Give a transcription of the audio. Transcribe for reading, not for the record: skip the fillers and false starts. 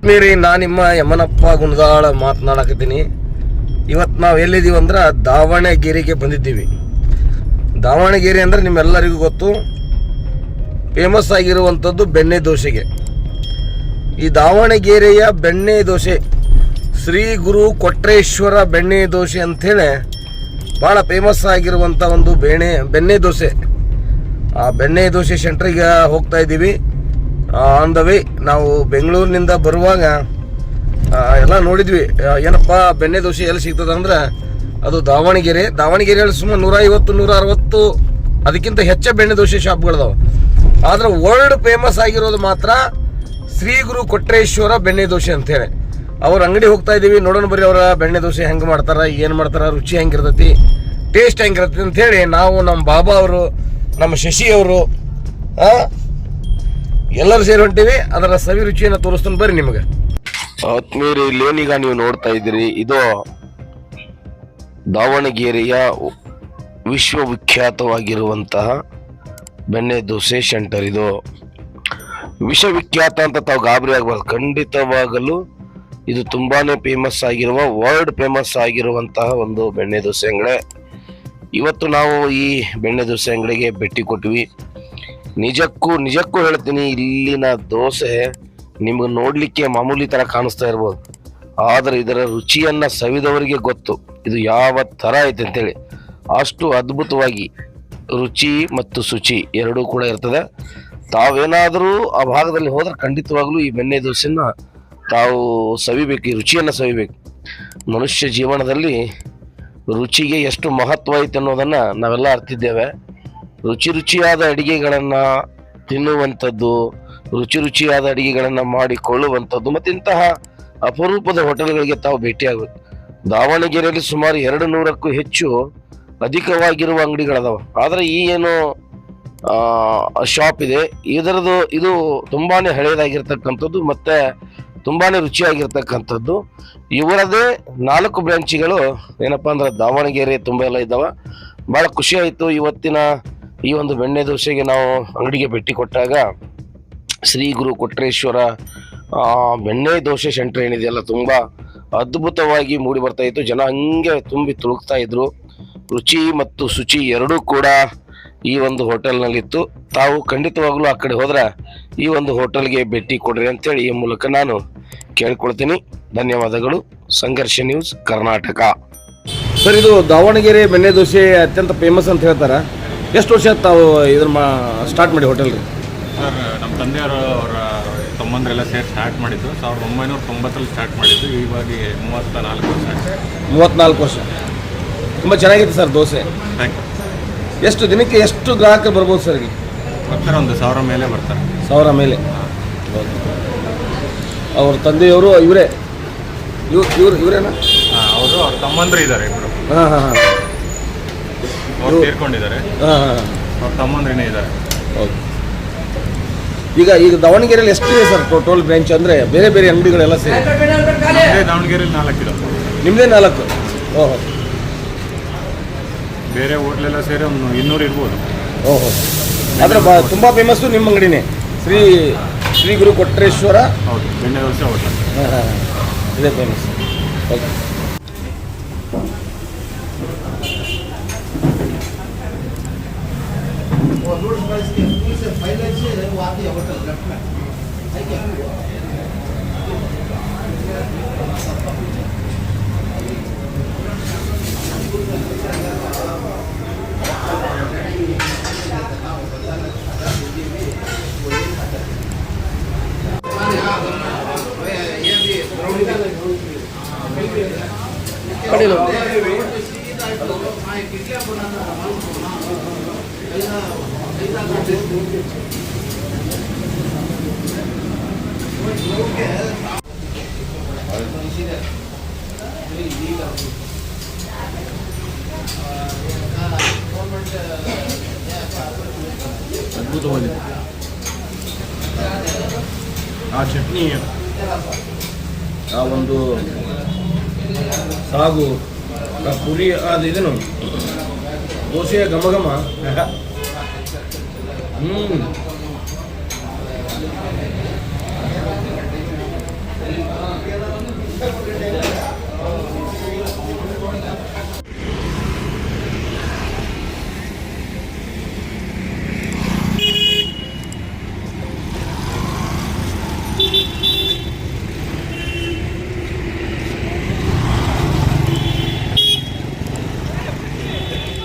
ಆತ್ಮೀಯರೇ, ನಾನು ನಿಮ್ಮ ಯಮನಪ್ಪ ಗುಣಗಾಳ ಮಾತನಾಡಕತ್ತೀನಿ. ಇವತ್ತು ನಾವು ಎಲ್ಲಿದ್ದೀವಿ ಅಂದ್ರೆ ದಾವಣಗೆರೆಗೆ ಬಂದಿದ್ದೀವಿ. ದಾವಣಗೆರೆ ಅಂದರೆ ನಿಮ್ಮೆಲ್ಲರಿಗೂ ಗೊತ್ತು, ಫೇಮಸ್ ಆಗಿರುವಂಥದ್ದು ಬೆಣ್ಣೆ ದೋಸೆಗೆ. ಈ ದಾವಣಗೆರೆಯ ಬೆಣ್ಣೆ ದೋಸೆ ಶ್ರೀ ಗುರು ಕೊಟ್ರೇಶ್ವರ ಬೆಣ್ಣೆ ದೋಸೆ ಅಂಥೇಳಿ ಭಾಳ ಫೇಮಸ್ ಆಗಿರುವಂಥ ಒಂದು ಬೆಣ್ಣೆ ದೋಸೆ. ಆ ಬೆಣ್ಣೆ ದೋಸೆ ಸೆಂಟ್ರಿಗೆ ಹೋಗ್ತಾ ಇದ್ದೀವಿ. ಆನ್ ದ ವೇ ನಾವು ಬೆಂಗಳೂರಿನಿಂದ ಬರುವಾಗ ಎಲ್ಲ ನೋಡಿದ್ವಿ. ಏನಪ್ಪ ಬೆಣ್ಣೆ ದೋಸೆ ಎಲ್ಲಿ ಸಿಗ್ತದೆ ಅಂದ್ರೆ ಅದು ದಾವಣಗೆರೆಯಲ್ಲಿ ಸುಮಾರು 150-160 ಅದಕ್ಕಿಂತ ಹೆಚ್ಚು ಬೆಣ್ಣೆ ದೋಸೆ ಶಾಪ್ಗಳಿದಾವೆ. ಆದ್ರೆ ವರ್ಲ್ಡ್ ಫೇಮಸ್ ಆಗಿರೋದು ಮಾತ್ರ ಶ್ರೀ ಗುರು ಕೊಟ್ರೇಶ್ವರ ಬೆಣ್ಣೆ ದೋಸೆ ಅಂತೇಳಿ. ಅವ್ರ ಅಂಗಡಿ ಹೋಗ್ತಾ ಇದ್ದೀವಿ, ನೋಡೋಣ ಬರ್ರಿ ಅವರ ಬೆಣ್ಣೆ ದೋಸೆ ಹೆಂಗೆ ಮಾಡ್ತಾರ, ಏನು ಮಾಡ್ತಾರ, ರುಚಿ ಹೆಂಗಿರ್ತೈತಿ, ಟೇಸ್ಟ್ ಹೆಂಗಿರ್ತೈತಿ ಅಂಥೇಳಿ ನಾವು, ನಮ್ಮ ಬಾಬಾ ಅವರು, ನಮ್ಮ ಶಶಿ ಅವರು ಎಲ್ಲರೂ ಸೇರಿ ಹೊಂಟೀವಿ. ಅದರ ಸವಿ ರುಚಿಯನ್ನು ತೋರಿಸ್ತಾನೆ ಬರ್ರಿ ನಿಮಗೆ. ಆತ್ಮೀಯರೇ, ಇಲ್ಲೇನೀಗ ನೀವು ನೋಡ್ತಾ ಇದ್ದೀರಿ, ಇದು ದಾವಣಗೆರೆಯ ವಿಶ್ವವಿಖ್ಯಾತವಾಗಿರುವಂತಹ ಬೆಣ್ಣೆ ದೋಸೆ ಸೆಂಟರ್. ಇದು ವಿಶ್ವವಿಖ್ಯಾತ ಅಂತ ತಾವು ಗಾಬರಿ ಆಗಬಾರ್ದು. ಖಂಡಿತವಾಗಲು ಇದು ತುಂಬಾನೇ ಫೇಮಸ್ ಆಗಿರುವ, ವರ್ಲ್ಡ್ ಫೇಮಸ್ ಆಗಿರುವಂತಹ ಒಂದು ಬೆಣ್ಣೆ ದೋಸೆ ಅಂಗಡಿ. ಇವತ್ತು ನಾವು ಈ ಬೆಣ್ಣೆ ದೋಸೆ ಅಂಗಡಿಗೆ ಭೇಟಿ ಕೊಟ್ವಿ. ನಿಜಕ್ಕೂ ಹೇಳ್ತೀನಿ, ಇಲ್ಲಿನ ದೋಸೆ ನಿಮ್ಗೆ ನೋಡ್ಲಿಕ್ಕೆ ಮಾಮೂಲಿ ತರ ಕಾಣಿಸ್ತಾ ಇರ್ಬೋದು, ಆದ್ರೆ ಇದರ ರುಚಿಯನ್ನ ಸವಿದವರಿಗೆ ಗೊತ್ತು ಇದು ಯಾವ ತರ ಐತೆ ಅಂತೇಳಿ. ಅಷ್ಟು ಅದ್ಭುತವಾಗಿ ರುಚಿ ಮತ್ತು ಶುಚಿ ಎರಡೂ ಕೂಡ ಇರ್ತದೆ. ತಾವೇನಾದರೂ ಆ ಭಾಗದಲ್ಲಿ ಹೋದ್ರೆ ಖಂಡಿತವಾಗ್ಲೂ ಈ ಬೆಣ್ಣೆ ದೋಸೆನ ತಾವು ಸವಿಬೇಕು, ಈ ರುಚಿಯನ್ನು ಸವಿಬೇಕು. ಮನುಷ್ಯ ಜೀವನದಲ್ಲಿ ರುಚಿಗೆ ಎಷ್ಟು ಮಹತ್ವ ಐತೆ ಅನ್ನೋದನ್ನ ನಾವೆಲ್ಲ ಅರ್ತಿದ್ದೇವೆ. ರುಚಿಯಾದ ಅಡಿಗೆಗಳನ್ನು ತಿನ್ನುವಂಥದ್ದು, ರುಚಿಯಾದ ಅಡಿಗೆಗಳನ್ನು ಮಾಡಿಕೊಳ್ಳುವಂಥದ್ದು ಮತ್ತು ಇಂತಹ ಅಪರೂಪದ ಹೋಟೆಲ್ಗಳಿಗೆ ತಾವು ಭೇಟಿಯಾಗಬೇಕು. ದಾವಣಗೆರೆಯಲ್ಲಿ ಸುಮಾರು 200ಕ್ಕೂ ಹೆಚ್ಚು ಅಧಿಕವಾಗಿರುವ ಅಂಗಡಿಗಳದಾವ. ಆದರೆ ಈ ಏನು ಶಾಪ್ ಇದೆ, ಇದು ತುಂಬಾನೇ ಹಳೆಯದಾಗಿರ್ತಕ್ಕಂಥದ್ದು ಮತ್ತೆ ತುಂಬಾನೇ ರುಚಿಯಾಗಿರ್ತಕ್ಕಂಥದ್ದು. ಇವರದೇ 4 ಬ್ರಾಂಚಿಗಳು ಏನಪ್ಪಾ ಅಂದ್ರೆ ದಾವಣಗೆರೆ ತುಂಬ ಎಲ್ಲ ಇದ್ದಾವ. ಬಹಳ ಖುಷಿ ಆಯಿತು ಇವತ್ತಿನ ಈ ಒಂದು ಬೆಣ್ಣೆ ದೋಸೆಗೆ ನಾವು ಅಂಗಡಿಗೆ ಭೇಟಿ ಕೊಟ್ಟಾಗ. ಶ್ರೀ ಗುರು ಕೊಟ್ರೇಶ್ವರ ಬೆಣ್ಣೆ ದೋಸೆ ಸೆಂಟರ್ ಏನಿದೆಯಲ್ಲ, ತುಂಬಾ ಅದ್ಭುತವಾಗಿ ಮೂಡಿ ಬರ್ತಾ ಇತ್ತು. ಜನ ಹಂಗೆ ತುಂಬಿ ತುಳುಕ್ತಾ ಇದ್ರು. ರುಚಿ ಮತ್ತು ಶುಚಿ ಎರಡೂ ಕೂಡ ಈ ಒಂದು ಹೋಟೆಲ್ನಲ್ಲಿತ್ತು. ತಾವು ಖಂಡಿತವಾಗ್ಲೂ ಆ ಕಡೆ ಹೋದ್ರೆ ಈ ಒಂದು ಹೋಟೆಲ್ಗೆ ಭೇಟಿ ಕೊಡ್ರಿ ಅಂತೇಳಿ ಈ ಮೂಲಕ ನಾನು ಕೇಳ್ಕೊಳ್ತೀನಿ. ಧನ್ಯವಾದಗಳು. ಸಂಘರ್ಷ ನ್ಯೂಸ್ ಕರ್ನಾಟಕ. ಸರ್, ಇದು ದಾವಣಗೆರೆ ಬೆಣ್ಣೆ ದೋಸೆ ಅತ್ಯಂತ ಫೇಮಸ್ ಅಂತ ಹೇಳ್ತಾರ. ಎಷ್ಟು ವರ್ಷ ತಾವು ಇದನ್ನ ಸ್ಟಾರ್ಟ್ ಮಾಡಿ ಹೋಟೆಲ್ ರೀ? ಸರ್, ನಮ್ಮ ತಂದೆಯವರು ಅವರ ತಮ್ಮಂದರೆಲ್ಲ ಸೇರಿ ಸ್ಟಾರ್ಟ್ ಮಾಡಿದ್ದು 1990 ಸ್ಟಾರ್ಟ್ ಮಾಡಿದ್ದು. ಇವಾಗ 34 ವರ್ಷ. 34 ವರ್ಷ. ತುಂಬ ಚೆನ್ನಾಗಿದೆ ಸರ್ ದೋಸೆ. Thank you. ಎಷ್ಟು ದಿನಕ್ಕೆ ಎಷ್ಟು ಗ್ರಾಹಕರು ಬರ್ಬೋದು ಸರ್? ಇಲ್ಲಿ ಬರ್ತಾರೆ, ಒಂದು 1000 ಮೇಲೆ ಬರ್ತಾರೆ. 1000 ಮೇಲೆ. ಅವ್ರ ತಂದೆಯವರು ಇವರೇನಾ? ಅವರು ಅವ್ರ ತಮ್ಮಂದ್ರು ಇದ್ದಾರೆ ಇಬ್ಬರು. ಅವ್ರು ತೀರ್ಕೊಂಡಿದ್ದಾರೆ. ಅವ್ರ ತಮ್ಮಂದ್ರೇನೇ ಇದ್ದಾರೆ. ಹೌದು. ಈಗ ದಾವಣಗೆರೆಯಲ್ಲಿ ಎಷ್ಟಿದೆ ಸರ್ ಟೋಟಲ್ ಬ್ರಾಂಚ್? ಅಂದರೆ ಬೇರೆ ಬೇರೆ ಅಂಗಡಿಗಳೆಲ್ಲ ಸೇರಿ ದಾವಣಗೆರೆಯಲ್ಲಿ 4 ಇದೆ. ನಿಮ್ಮದೇ 4? ಓಹೋ. ಬೇರೆ ಹೋಟ್ಲೆಲ್ಲ ಸೇರಿ ಒಂದು 200 ಇರ್ಬೋದು. ಓಹೋ. ಆದರೆ ತುಂಬ ಫೇಮಸ್ಸು ನಿಮ್ಮ ಅಂಗಡಿನೇ, ಶ್ರೀ ಗುರು ಕೊಟ್ರೇಶ್ವರ. ಹೌದು, ಬೆಣ್ಣೆ ದೋಸೆ ಹೋಟ್ಲ್. ಇದೇ ಫೇಮಸ್. ಓಕೆ. ಅದ್ಭುತವಾಗಿದೆ. ಆ ಚಟ್ನಿ, ಆ ಒಂದು ಸಾಗು, ಆ ಪುರಿ, ಅದು ಇದನ್ನು ದೋಸೆಯ ಘಮ.